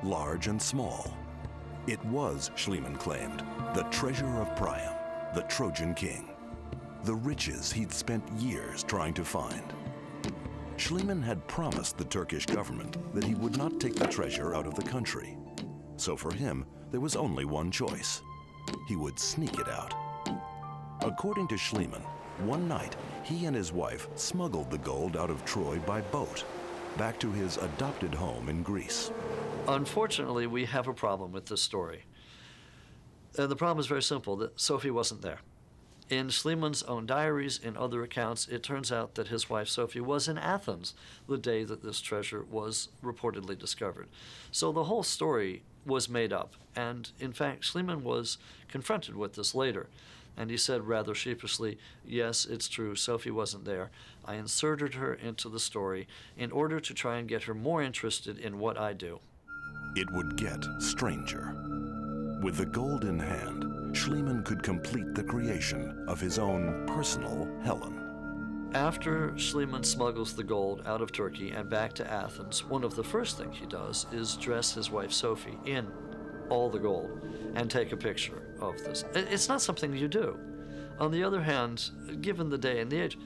large and small. It was, Schliemann claimed, the treasure of Priam, the Trojan king, the riches he'd spent years trying to find. Schliemann had promised the Turkish government that he would not take the treasure out of the country. So for him, there was only one choice. He would sneak it out. According to Schliemann, one night, he and his wife smuggled the gold out of Troy by boat, back to his adopted home in Greece. Unfortunately, we have a problem with this story. The problem is very simple, that Sophie wasn't there. In Schliemann's own diaries, in other accounts, it turns out that his wife Sophie was in Athens the day that this treasure was reportedly discovered. So the whole story was made up, and in fact, Schliemann was confronted with this later. And he said rather sheepishly, yes, it's true, Sophie wasn't there. I inserted her into the story in order to try and get her more interested in what I do. It would get stranger. With the gold in hand, Schliemann could complete the creation of his own personal Helen. After Schliemann smuggles the gold out of Turkey and back to Athens, one of the first things he does is dress his wife Sophie in all the gold and take a picture of this. It's not something you do. On the other hand, given the day and the age,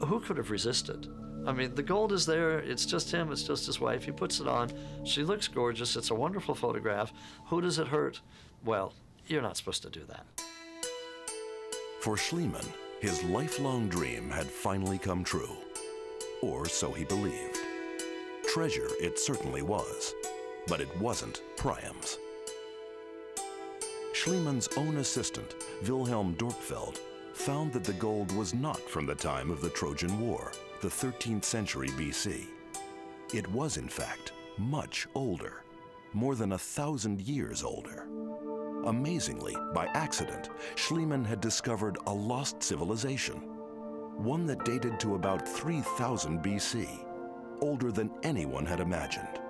who could have resisted? I mean, the gold is there, it's just him, it's just his wife, he puts it on, she looks gorgeous, it's a wonderful photograph. Who does it hurt? Well, you're not supposed to do that. For Schliemann, his lifelong dream had finally come true. Or so he believed. Treasure it certainly was, but it wasn't Priam's. Schliemann's own assistant, Wilhelm Dorpfeld, found that the gold was not from the time of the Trojan War, the 13th century BC. It was, in fact, much older, more than 1,000 years older. Amazingly, by accident, Schliemann had discovered a lost civilization, one that dated to about 3000 BC, older than anyone had imagined.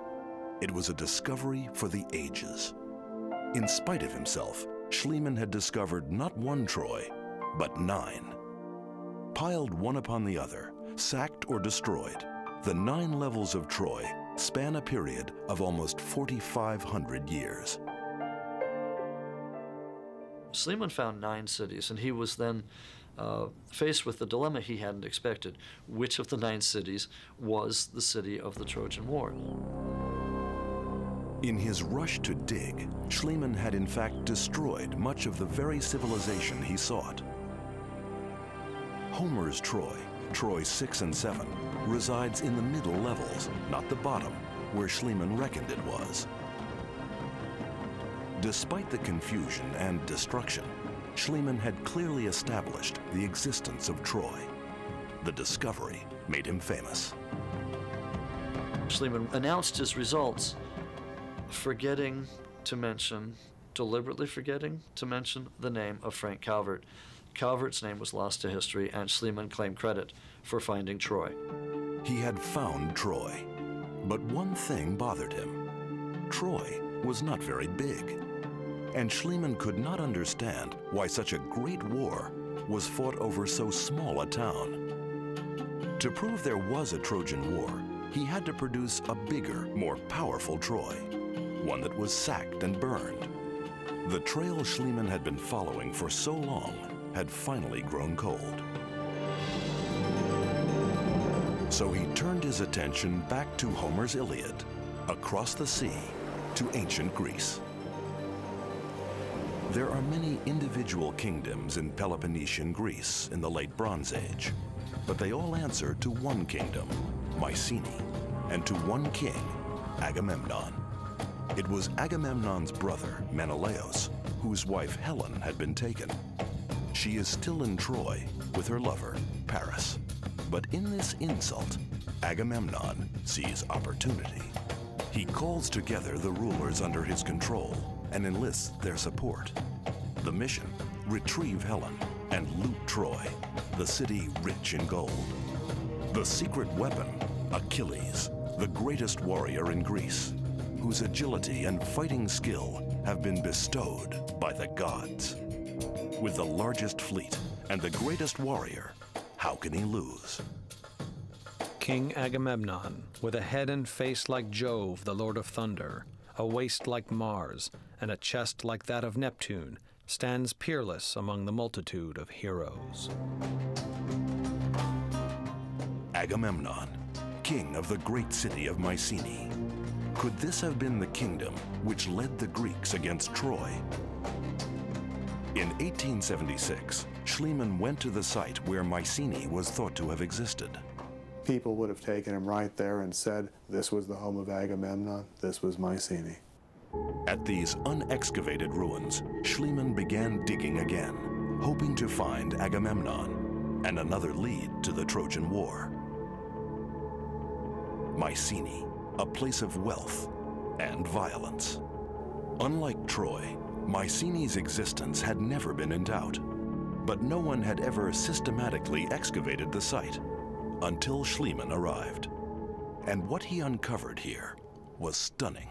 It was a discovery for the ages. In spite of himself, Schliemann had discovered not one Troy, but 9. Piled one upon the other, sacked or destroyed, the 9 levels of Troy span a period of almost 4,500 years. Schliemann found 9 cities, and he was then faced with the dilemma he hadn't expected. Which of the 9 cities was the city of the Trojan War? In his rush to dig, Schliemann had in fact destroyed much of the very civilization he sought. Homer's Troy, Troy 6 and 7, resides in the middle levels, not the bottom, where Schliemann reckoned it was. Despite the confusion and destruction, Schliemann had clearly established the existence of Troy. The discovery made him famous. Schliemann announced his results, deliberately forgetting to mention the name of Frank Calvert. Calvert's name was lost to history, and Schliemann claimed credit for finding Troy. He had found Troy, but one thing bothered him. Troy was not very big, and Schliemann could not understand why such a great war was fought over so small a town. To prove there was a Trojan War, he had to produce a bigger, more powerful Troy, one that was sacked and burned. The trail Schliemann had been following for so long had finally grown cold. So he turned his attention back to Homer's Iliad, across the sea to ancient Greece. There are many individual kingdoms in Peloponnesian Greece in the late Bronze Age, but they all answer to one kingdom, Mycenae, and to one king, Agamemnon. It was Agamemnon's brother, Menelaus, whose wife Helen had been taken. She is still in Troy with her lover, Paris. But in this insult, Agamemnon sees opportunity. He calls together the rulers under his control and enlists their support. The mission, retrieve Helen and loot Troy, the city rich in gold. The secret weapon, Achilles, the greatest warrior in Greece, whose agility and fighting skill have been bestowed by the gods. With the largest fleet and the greatest warrior, how can he lose? King Agamemnon, with a head and face like Jove, the Lord of Thunder, a waist like Mars, and a chest like that of Neptune, stands peerless among the multitude of heroes. Agamemnon, king of the great city of Mycenae. Could this have been the kingdom which led the Greeks against Troy? In 1876, Schliemann went to the site where Mycenae was thought to have existed. People would have taken him right there and said, this was the home of Agamemnon, this was Mycenae. At these unexcavated ruins, Schliemann began digging again, hoping to find Agamemnon and another lead to the Trojan War. Mycenae, a place of wealth and violence. Unlike Troy, Mycenae's existence had never been in doubt, but no one had ever systematically excavated the site until Schliemann arrived. And what he uncovered here was stunning.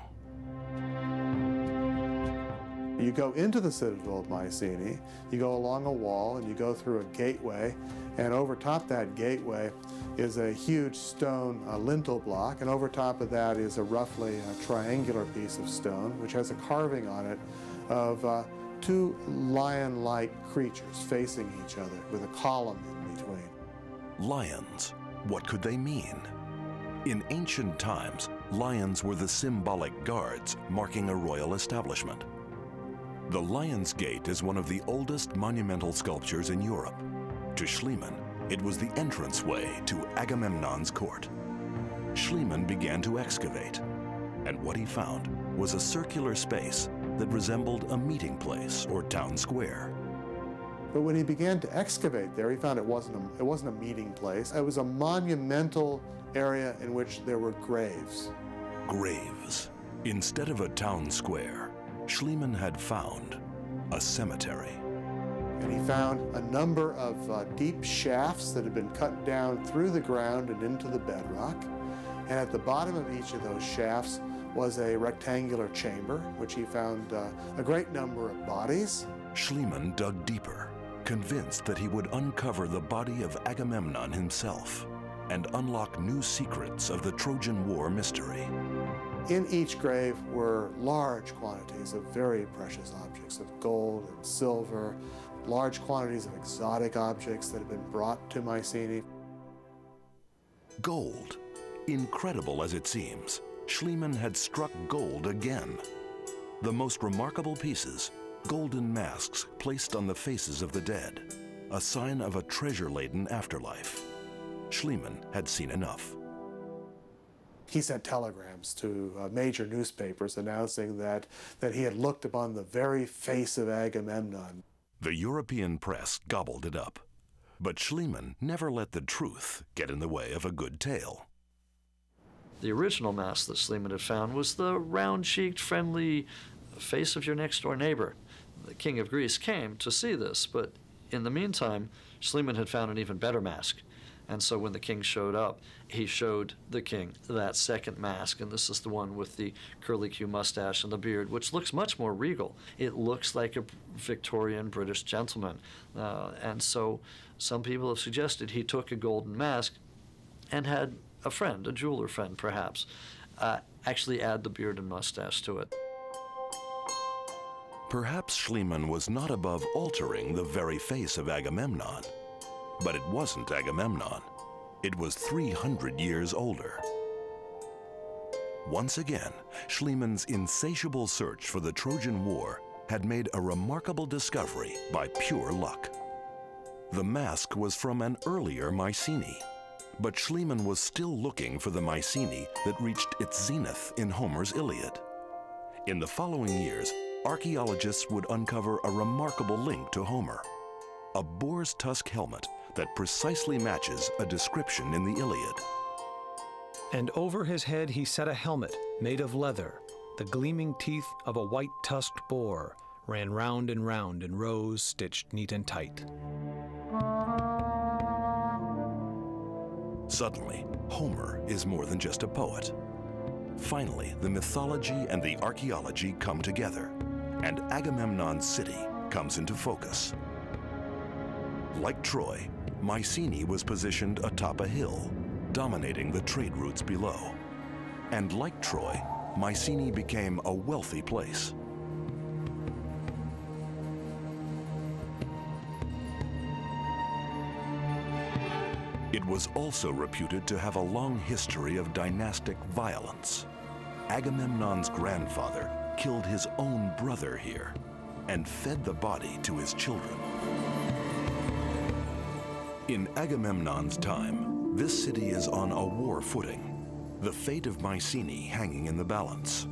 You go into the citadel of Mycenae, you go along a wall, and you go through a gateway, and over top that gateway is a huge stone lintel block, and over top of that is a roughly triangular piece of stone, which has a carving on it of two lion-like creatures facing each other with a column in between. Lions, what could they mean? In ancient times, lions were the symbolic guards marking a royal establishment. The Lion's Gate is one of the oldest monumental sculptures in Europe. To Schliemann, it was the entranceway to Agamemnon's court. Schliemann began to excavate, and what he found was a circular space that resembled a meeting place or town square. But when he began to excavate there, he found it wasn't a meeting place. It was a monumental area in which there were graves. Graves. Instead of a town square, Schliemann had found a cemetery. And he found a number of deep shafts that had been cut down through the ground and into the bedrock. And at the bottom of each of those shafts was a rectangular chamber, which he found a great number of bodies. Schliemann dug deeper, convinced that he would uncover the body of Agamemnon himself and unlock new secrets of the Trojan War mystery. In each grave were large quantities of very precious objects, of gold and silver, large quantities of exotic objects that had been brought to Mycenae. Gold. Incredible as it seems, Schliemann had struck gold again. The most remarkable pieces, golden masks placed on the faces of the dead, a sign of a treasure-laden afterlife. Schliemann had seen enough. He sent telegrams to major newspapers announcing that he had looked upon the very face of Agamemnon. The European press gobbled it up, but Schliemann never let the truth get in the way of a good tale. The original mask that Schliemann had found was the round-cheeked, friendly face of your next-door neighbor. The king of Greece came to see this, but in the meantime, Schliemann had found an even better mask. And so when the king showed up, he showed the king that second mask, and this is the one with the curly-Q mustache and the beard, which looks much more regal. It looks like a Victorian British gentleman. And so some people have suggested he took a golden mask and had a friend, a jeweler friend perhaps, actually add the beard and mustache to it. Perhaps Schliemann was not above altering the very face of Agamemnon. But it wasn't Agamemnon. It was 300 years older. Once again, Schliemann's insatiable search for the Trojan War had made a remarkable discovery by pure luck. The mask was from an earlier Mycenae, but Schliemann was still looking for the Mycenae that reached its zenith in Homer's Iliad. In the following years, archaeologists would uncover a remarkable link to Homer, a boar's tusk helmet that precisely matches a description in the Iliad. And over his head he set a helmet made of leather. The gleaming teeth of a white-tusked boar ran round and round in rows stitched neat and tight. Suddenly, Homer is more than just a poet. Finally, the mythology and the archaeology come together, and Agamemnon's city comes into focus. Like Troy, Mycenae was positioned atop a hill, dominating the trade routes below. And like Troy, Mycenae became a wealthy place. It was also reputed to have a long history of dynastic violence. Agamemnon's grandfather killed his own brother here and fed the body to his children. In Agamemnon's time, this city is on a war footing, the fate of Mycenae hanging in the balance.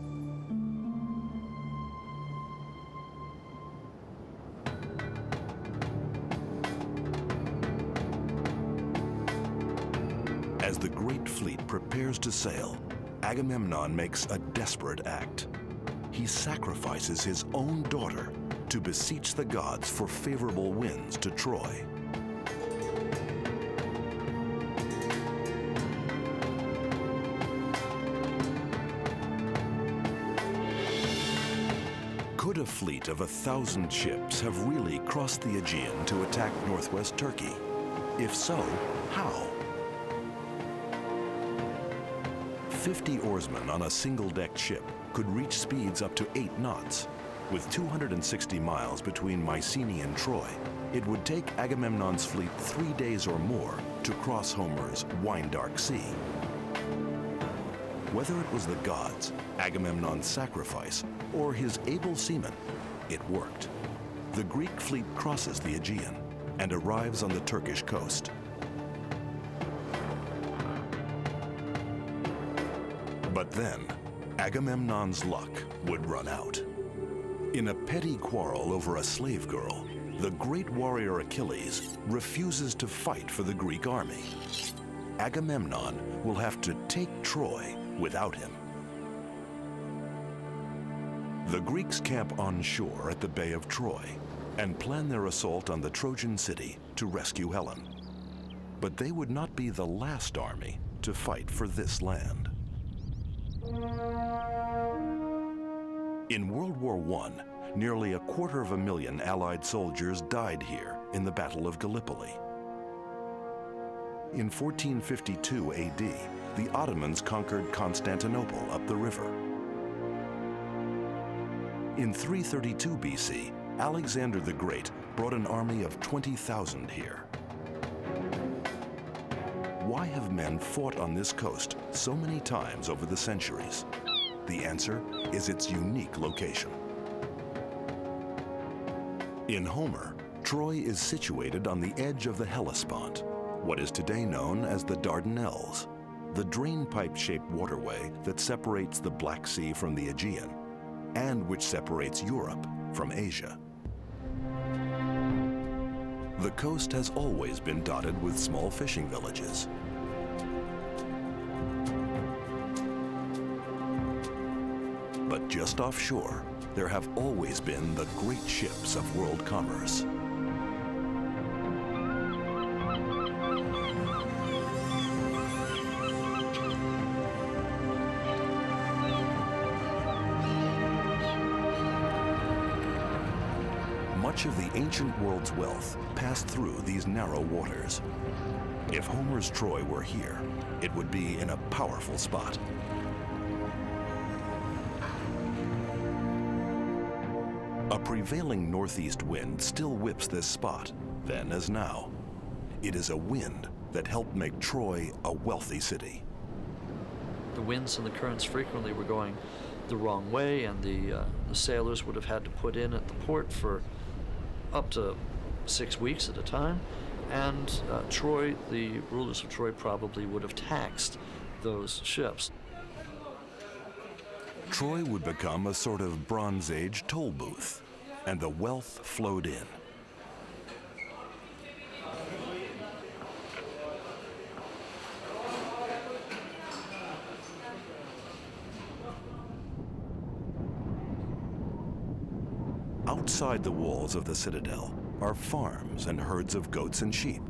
As the great fleet prepares to sail, Agamemnon makes a desperate act. He sacrifices his own daughter to beseech the gods for favorable winds to Troy. Could a fleet of 1,000 ships have really crossed the Aegean to attack northwest Turkey? If so, how? 50 oarsmen on a single-decked ship could reach speeds up to 8 knots. With 260 miles between Mycenae and Troy, it would take Agamemnon's fleet 3 days or more to cross Homer's wine-dark sea. Whether it was the gods, Agamemnon's sacrifice, or his able seamen, it worked. The Greek fleet crosses the Aegean and arrives on the Turkish coast. But then, Agamemnon's luck would run out. In a petty quarrel over a slave girl, the great warrior Achilles refuses to fight for the Greek army. Agamemnon will have to take Troy without him. The Greeks camp on shore at the Bay of Troy and plan their assault on the Trojan city to rescue Helen. But they would not be the last army to fight for this land. In World War I, nearly 250,000 Allied soldiers died here in the Battle of Gallipoli. In 1452 AD, the Ottomans conquered Constantinople up the river. In 332 BC, Alexander the Great brought an army of 20,000 here. Why have men fought on this coast so many times over the centuries? The answer is its unique location. In Homer, Troy is situated on the edge of the Hellespont, what is today known as the Dardanelles, the drain-pipe-shaped waterway that separates the Black Sea from the Aegean, and which separates Europe from Asia. The coast has always been dotted with small fishing villages. But just offshore, there have always been the great ships of world commerce. Much of the ancient world's wealth passed through these narrow waters. If Homer's Troy were here, it would be in a powerful spot. A prevailing northeast wind still whips this spot, then as now. It is a wind that helped make Troy a wealthy city. The winds and the currents frequently were going the wrong way, and the sailors would have had to put in at the port for up to 6 weeks at a time. And Troy, the rulers of Troy, probably would have taxed those ships. Troy would become a sort of Bronze Age toll booth, and the wealth flowed in. Outside the walls of the citadel are farms and herds of goats and sheep,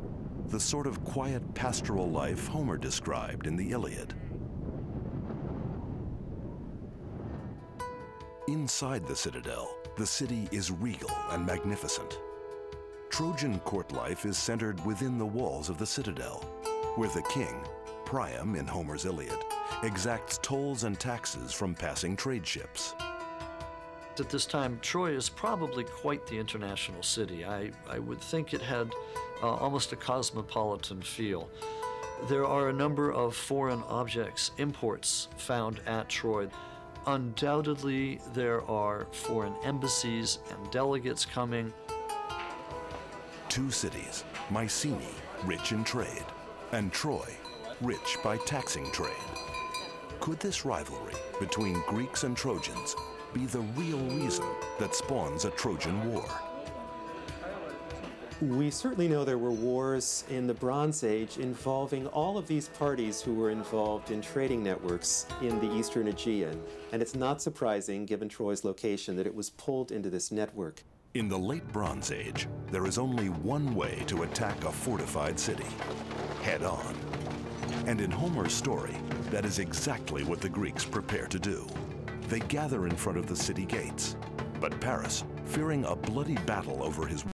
the sort of quiet pastoral life Homer described in the Iliad. Inside the citadel, the city is regal and magnificent. Trojan court life is centered within the walls of the citadel, where the king, Priam in Homer's Iliad exacts tolls and taxes from passing trade ships. At this time, Troy is probably quite the international city. I would think it had almost a cosmopolitan feel. There are a number of foreign objects, imports, found at Troy. Undoubtedly, there are foreign embassies and delegates coming. Two cities, Mycenae, rich in trade, and Troy, rich by taxing trade. Could this rivalry between Greeks and Trojans be the real reason that spawns a Trojan War? We certainly know there were wars in the Bronze Age involving all of these parties who were involved in trading networks in the Eastern Aegean, and it's not surprising, given Troy's location, that it was pulled into this network. In the late Bronze Age, there is only one way to attack a fortified city: head on. And in Homer's story, that is exactly what the Greeks prepare to do. They gather in front of the city gates, but Paris, fearing a bloody battle over his